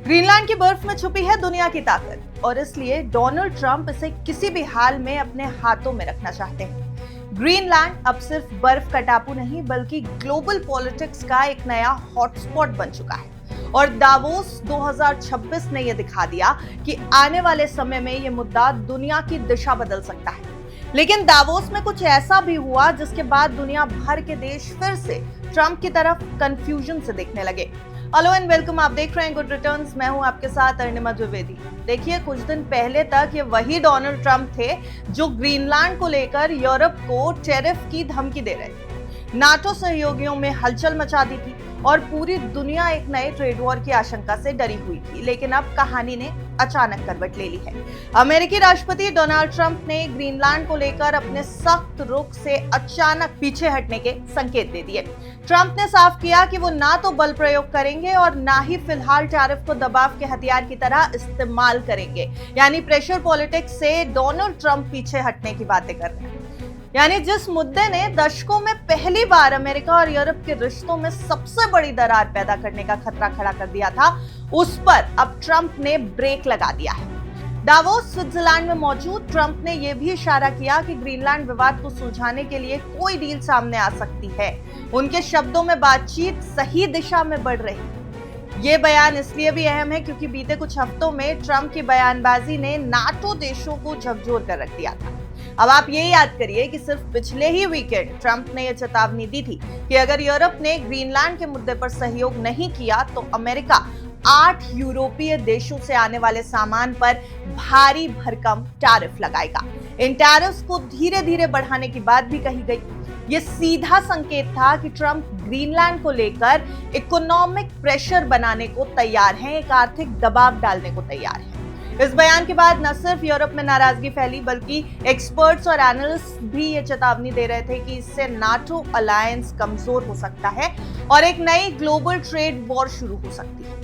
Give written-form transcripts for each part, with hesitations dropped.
Greenland की बर्फ में छुपी है दुनिया की ताकत और इसलिए डोनाल्ड ट्रंप इसे किसी भी हाल में अपने हाथों में रखना चाहते हैं। ग्रीनलैंड अब सिर्फ बर्फ का टापू नहीं बल्कि ग्लोबल पॉलिटिक्स का एक नया हॉटस्पॉट बन चुका है और दावोस 2026 ने यह दिखा दिया कि आने वाले समय में यह मुद्दा दुनिया की दिशा बदल सकता है। लेकिन दावोस में कुछ ऐसा भी हुआ जिसके बाद दुनिया भर के देश फिर से ट्रंप की तरफ कंफ्यूजन से देखने लगे। हेलो एंड वेलकम, आप देख रहे हैं गुड रिटर्न्स। मैं हूं आपके साथ अरुणिमा द्विवेदी। देखिए, कुछ दिन पहले तक ये वही डोनाल्ड ट्रंप थे जो ग्रीनलैंड को लेकर यूरोप को टैरिफ की धमकी दे रहे थे, नाटो सहयोगियों में हलचल मचा दी थी और पूरी दुनिया एक नए ट्रेड वॉर की आशंका से डरी हुई थी। लेकिन अब कहानी ने अचानक करवट ले ली है। अमेरिकी राष्ट्रपति डोनाल्ड ट्रंप ने ग्रीनलैंड को लेकर अपने सख्त रुख से अचानक पीछे हटने के संकेत दे दिए। ट्रंप ने साफ किया कि वो ना तो बल प्रयोग करेंगे और ना ही फिलहाल टैरिफ को दबाव के हथियार की तरह इस्तेमाल करेंगे। यानी प्रेशर पॉलिटिक्स से डोनाल्ड ट्रंप पीछे हटने की बातें कर रहे हैं। यानी जिस मुद्दे ने दशकों में पहली बार अमेरिका और यूरोप के रिश्तों में सबसे बड़ी दरार पैदा करने का खतरा खड़ा कर दिया था, उस पर अब ट्रंप ने ब्रेक लगा दिया है। दावोस स्विट्जरलैंड में मौजूद ट्रंप ने यह भी इशारा किया कि ग्रीनलैंड विवाद को सुलझाने के लिए कोई डील सामने आ सकती है। उनके शब्दों में बातचीत सही दिशा में बढ़ रही है। ये बयान इसलिए भी अहम है क्योंकि बीते कुछ हफ्तों में ट्रंप की बयानबाजी ने नाटो देशों को झकझोर कर रख दिया था। अब आप ये याद करिए कि सिर्फ पिछले ही वीकेंड ट्रंप ने यह चेतावनी दी थी कि अगर यूरोप ने ग्रीनलैंड के मुद्दे पर सहयोग नहीं किया तो अमेरिका 8 यूरोपीय देशों से आने वाले सामान पर भारी भरकम टैरिफ लगाएगा। इन टैरिफ्स को धीरे धीरे बढ़ाने की बात भी कही गई। यह सीधा संकेत था कि ट्रंप ग्रीनलैंड को लेकर इकोनॉमिक प्रेशर बनाने को तैयार हैं, एक आर्थिक दबाव डालने को तैयार हैं। इस बयान के बाद न सिर्फ यूरोप में नाराजगी फैली बल्कि एक्सपर्ट्स और एनालिस्ट भी ये चेतावनी दे रहे थे कि इससे नाटो अलायंस कमजोर हो सकता है और एक नई ग्लोबल ट्रेड वॉर शुरू हो सकती है।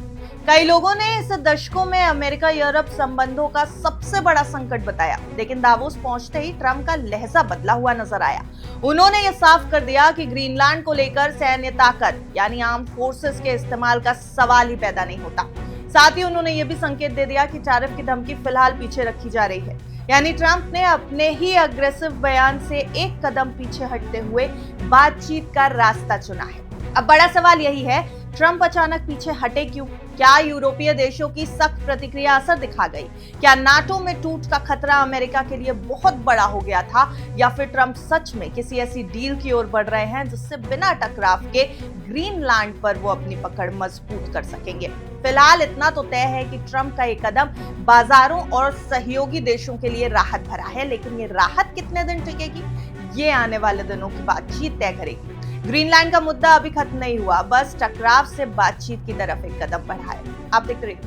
कई लोगों ने इसे दशकों में अमेरिका यूरोप संबंधों का सबसे बड़ा संकट बताया, लेकिन दावोस पहुंचते ही ट्रंप का लहजा बदला हुआ नजर आया। उन्होंने यह साफ कर दिया कि ग्रीनलैंड को लेकर सैन्य ताकत यानी आर्म्ड फोर्सेस के इस्तेमाल का सवाल ही पैदा नहीं होता। साथ ही उन्होंने यह भी संकेत दे दिया कि टैरिफ की धमकी फिलहाल पीछे रखी जा रही है। यानी ट्रंप ने अपने ही अग्रेसिव बयान से एक कदम पीछे हटते हुए बातचीत का रास्ता चुना है। अब बड़ा सवाल यही है, ट्रंप अचानक पीछे हटे क्यों? क्या यूरोपीय देशों की सख्त प्रतिक्रिया असर दिखा गई? क्या नाटो में टूट का खतरा अमेरिका के लिए बहुत बड़ा हो गया था या फिर ट्रंप सच में किसी ऐसी डील की ओर बढ़ रहे हैं जिससे बिना टकराव के ग्रीनलैंड पर वो अपनी पकड़ मजबूत कर सकेंगे? फिलहाल इतना तो तय है कि ट्रंप का ये कदम बाजारों और सहयोगी देशों के लिए राहत भरा है, लेकिन ये राहत कितने दिन टिकेगी, ये आने वाले दिनों की बातचीत तय करेगी। ग्रीनलैंड का मुद्दा अभी खत्म नहीं हुआ, बस टकराव से बातचीत की तरफ एक कदम बढ़ा है। आप देखते रहिए।